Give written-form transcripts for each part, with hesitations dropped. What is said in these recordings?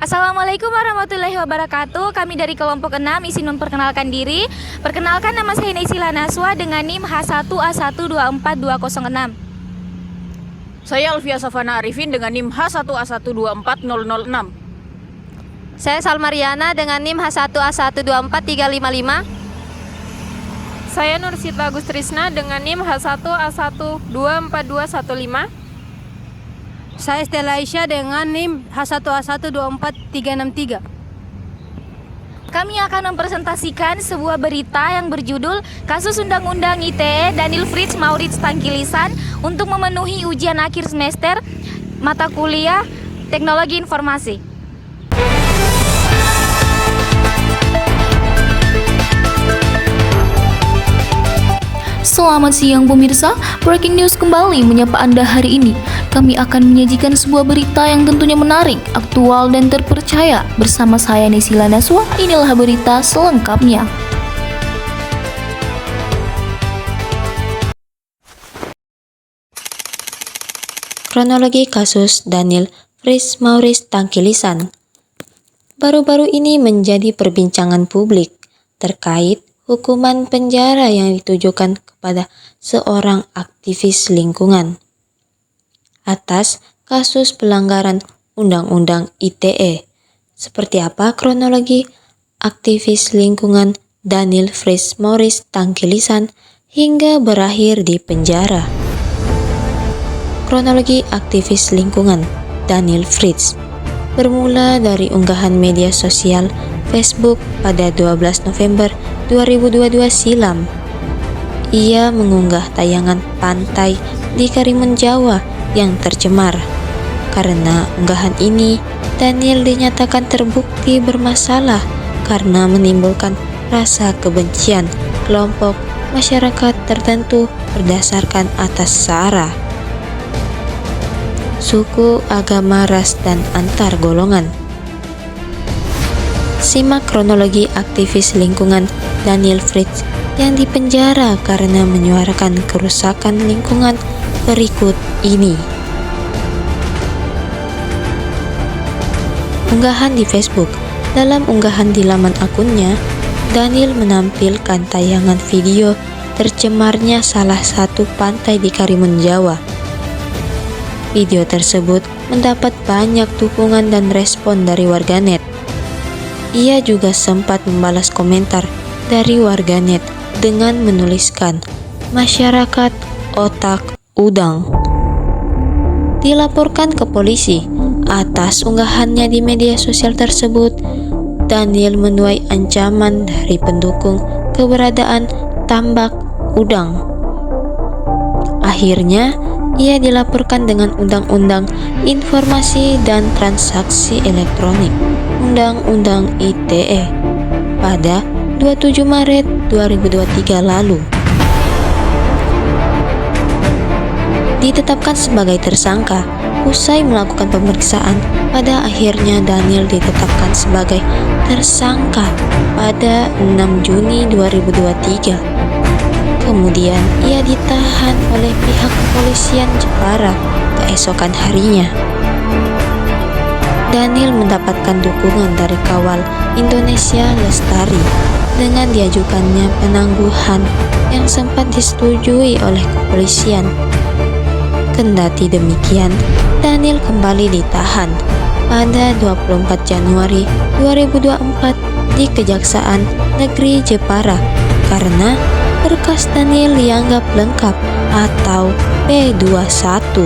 Assalamualaikum warahmatullahi wabarakatuh. Kami dari kelompok 6 izin memperkenalkan diri. Perkenalkan, nama saya Naysila Naswa dengan NIM H1A124206. Saya Alfia Safana Arifin dengan NIM H1A124006. Saya Salmariana dengan NIM H1A124355. Saya Nursita Agustrisna dengan NIM H1A124215. Saya Stella Aisyah dengan NIM H1A124363. Kami akan mempresentasikan sebuah berita yang berjudul Kasus Undang-Undang ITE Daniel Fritz Maurits Tangkilisan untuk memenuhi ujian akhir semester mata kuliah Teknologi Informasi. Selamat siang pemirsa, Breaking News kembali menyapa Anda hari ini. Kami akan menyajikan sebuah berita yang tentunya menarik, aktual dan terpercaya. Bersama saya Naysila Naswa, inilah berita selengkapnya. Kronologi kasus Daniel Fritz Maurits Tangkilisan. Baru-baru ini menjadi perbincangan publik terkait hukuman penjara yang ditujukan kepada seorang aktivis lingkungan atas kasus pelanggaran Undang-Undang ITE. Seperti apa kronologi aktivis lingkungan Daniel Fritz Maurits Tangkilisan hingga berakhir di penjara? Kronologi aktivis lingkungan Daniel Fritz bermula dari unggahan media sosial Facebook pada 12 November 2022 silam. Ia mengunggah tayangan pantai di Karimun Jawa yang tercemar. Karena unggahan ini, Daniel dinyatakan terbukti bermasalah karena menimbulkan rasa kebencian kelompok masyarakat tertentu berdasarkan atas sara, suku, agama, ras, dan antar golongan. Simak kronologi aktivis lingkungan Daniel Fritz yang dipenjara karena menyuarakan kerusakan lingkungan berikut ini. Unggahan di Facebook. Dalam unggahan di laman akunnya, Daniel menampilkan tayangan video tercemarnya salah satu pantai di Karimun Jawa. Video tersebut mendapat banyak dukungan dan respon dari warganet. Ia juga sempat membalas komentar dari warganet dengan menuliskan "Masyarakat otak udang". Dilaporkan ke polisi atas unggahannya di media sosial tersebut. Daniel menuai ancaman dari pendukung keberadaan tambak udang. Akhirnya, ia dilaporkan dengan Undang-Undang Informasi dan Transaksi Elektronik Undang-Undang ITE pada 27 Maret 2023 lalu. Ditetapkan sebagai tersangka. Usai melakukan pemeriksaan, pada akhirnya Daniel ditetapkan sebagai tersangka pada 6 Juni 2023. Kemudian ia ditahan oleh pihak kepolisian Jepara keesokan harinya. Daniel mendapatkan dukungan dari Kawal Indonesia Lestari dengan diajukannya penangguhan yang sempat disetujui oleh kepolisian. Kendati demikian, Daniel kembali ditahan pada 24 Januari 2024 di Kejaksaan Negeri Jepara karena berkas Daniel dianggap lengkap atau P21.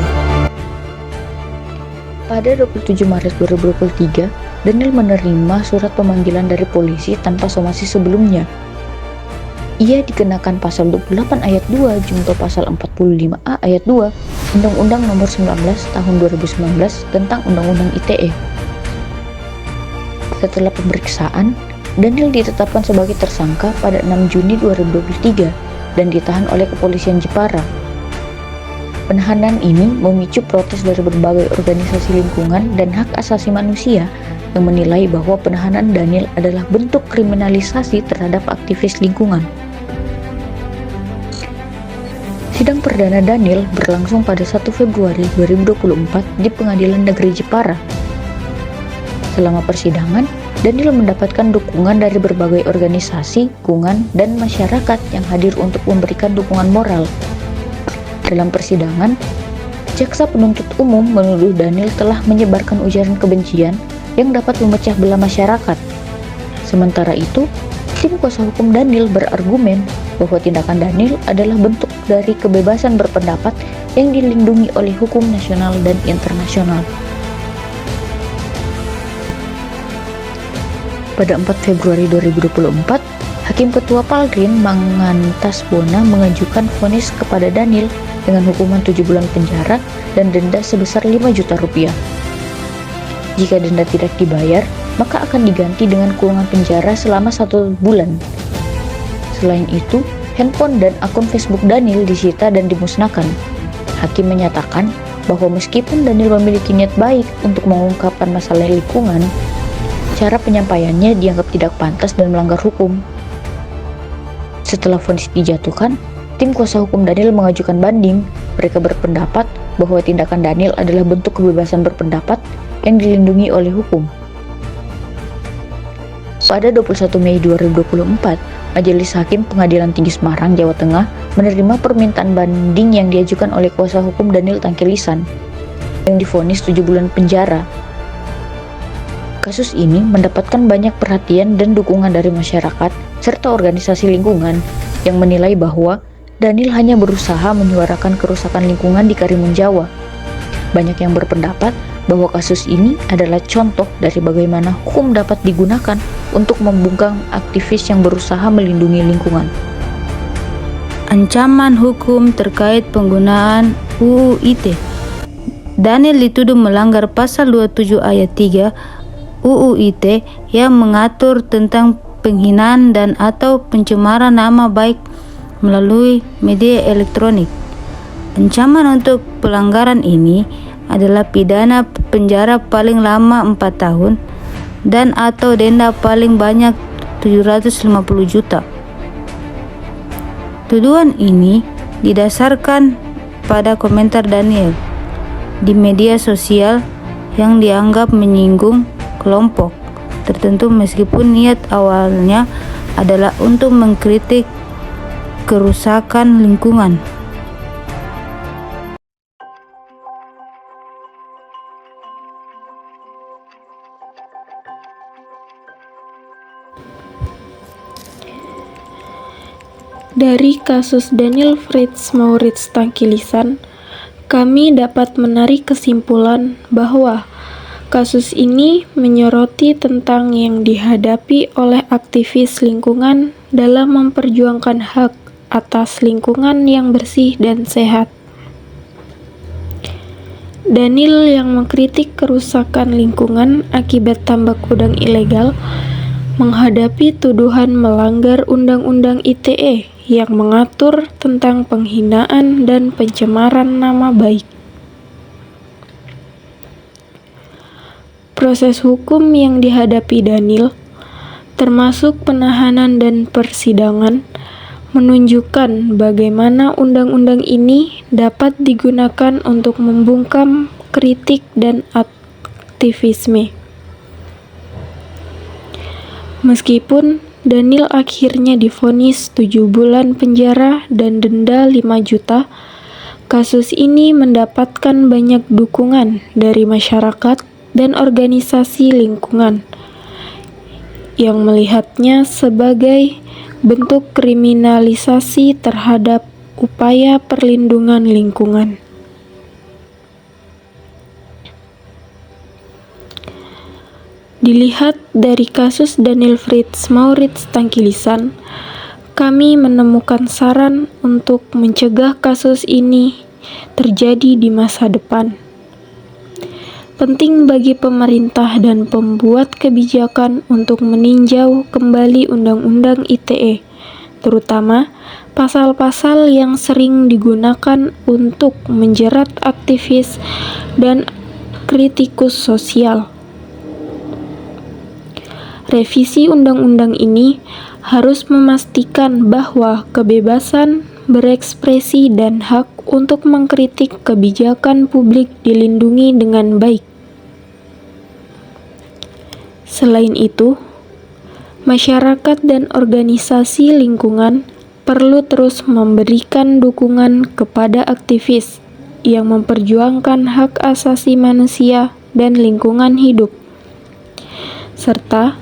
Pada 27 Maret 2023, Daniel menerima surat pemanggilan dari polisi tanpa somasi sebelumnya. Ia dikenakan pasal 28 ayat 2 junto pasal 45A ayat 2 Undang-Undang Nomor 19 Tahun 2019 tentang Undang-Undang ITE. Setelah pemeriksaan, Daniel ditetapkan sebagai tersangka pada 6 Juni 2023 dan ditahan oleh kepolisian Jepara. Penahanan ini memicu protes dari berbagai organisasi lingkungan dan hak asasi manusia yang menilai bahwa penahanan Daniel adalah bentuk kriminalisasi terhadap aktivis lingkungan. Sidang perdana Daniel berlangsung pada 1 Februari 2024 di Pengadilan Negeri Jepara. Selama persidangan, Daniel mendapatkan dukungan dari berbagai organisasi, lingkungan, dan masyarakat yang hadir untuk memberikan dukungan moral. Dalam persidangan, jaksa penuntut umum menuduh Daniel telah menyebarkan ujaran kebencian yang dapat memecah belah masyarakat. Sementara itu, tim kuasa hukum Daniel berargumen bahwa tindakan Daniel adalah bentuk dari kebebasan berpendapat yang dilindungi oleh hukum nasional dan internasional. Pada 4 Februari 2024, Hakim Ketua Palgrin Mangantas Bona mengajukan vonis kepada Daniel dengan hukuman 7 bulan penjara dan denda sebesar 5 juta rupiah. Jika denda tidak dibayar, maka akan diganti dengan kurungan penjara selama 1 bulan. Selain itu, handphone dan akun Facebook Daniel disita dan dimusnahkan. Hakim menyatakan bahwa meskipun Daniel memiliki niat baik untuk mengungkapkan masalah lingkungan, cara penyampaiannya dianggap tidak pantas dan melanggar hukum. Setelah vonis dijatuhkan, tim kuasa hukum Daniel mengajukan banding. Mereka berpendapat bahwa tindakan Daniel adalah bentuk kebebasan berpendapat yang dilindungi oleh hukum. Pada 21 Mei 2024, Majelis Hakim Pengadilan Tinggi Semarang, Jawa Tengah menerima permintaan banding yang diajukan oleh kuasa hukum Daniel Tangkilisan yang divonis 7 bulan penjara. Kasus ini mendapatkan banyak perhatian dan dukungan dari masyarakat serta organisasi lingkungan yang menilai bahwa Daniel hanya berusaha menyuarakan kerusakan lingkungan di Karimun Jawa. Banyak yang berpendapat bahwa kasus ini adalah contoh dari bagaimana hukum dapat digunakan untuk membungkam aktivis yang berusaha melindungi lingkungan. Ancaman hukum terkait penggunaan UU ITE. Daniel dituduh melanggar pasal 27 ayat 3 UU ITE yang mengatur tentang penghinaan dan atau pencemaran nama baik melalui media elektronik. Ancaman untuk pelanggaran ini adalah pidana penjara paling lama 4 tahun dan atau denda paling banyak 750 juta. Tuduhan ini didasarkan pada komentar Daniel di media sosial yang dianggap menyinggung kelompok tertentu meskipun niat awalnya adalah untuk mengkritik kerusakan lingkungan. Dari kasus Daniel Fritz Maurits Tangkilisan, kami dapat menarik kesimpulan bahwa kasus ini menyoroti tentang yang dihadapi oleh aktivis lingkungan dalam memperjuangkan hak atas lingkungan yang bersih dan sehat. Daniel yang mengkritik kerusakan lingkungan akibat tambak udang ilegal menghadapi tuduhan melanggar Undang-Undang ITE yang mengatur tentang penghinaan dan pencemaran nama baik. Proses hukum yang dihadapi Daniel, termasuk penahanan dan persidangan, menunjukkan bagaimana undang-undang ini dapat digunakan untuk membungkam kritik dan aktivisme. Meskipun Daniel akhirnya divonis 7 bulan penjara dan denda 5 juta, kasus ini mendapatkan banyak dukungan dari masyarakat dan organisasi lingkungan yang melihatnya sebagai bentuk kriminalisasi terhadap upaya perlindungan lingkungan. Dilihat dari kasus Daniel Fritz Maurits Tangkilisan, kami menemukan saran untuk mencegah kasus ini terjadi di masa depan. Penting bagi pemerintah dan pembuat kebijakan untuk meninjau kembali Undang-Undang ITE, terutama pasal-pasal yang sering digunakan untuk menjerat aktivis dan kritikus sosial. Revisi undang-undang ini harus memastikan bahwa kebebasan berekspresi dan hak untuk mengkritik kebijakan publik dilindungi dengan baik. Selain itu, masyarakat dan organisasi lingkungan perlu terus memberikan dukungan kepada aktivis yang memperjuangkan hak asasi manusia dan lingkungan hidup, serta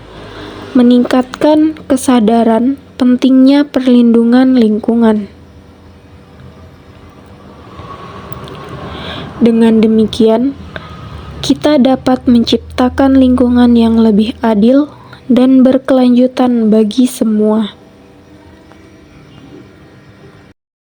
meningkatkan kesadaran pentingnya perlindungan lingkungan. Dengan demikian, kita dapat menciptakan lingkungan yang lebih adil dan berkelanjutan bagi semua.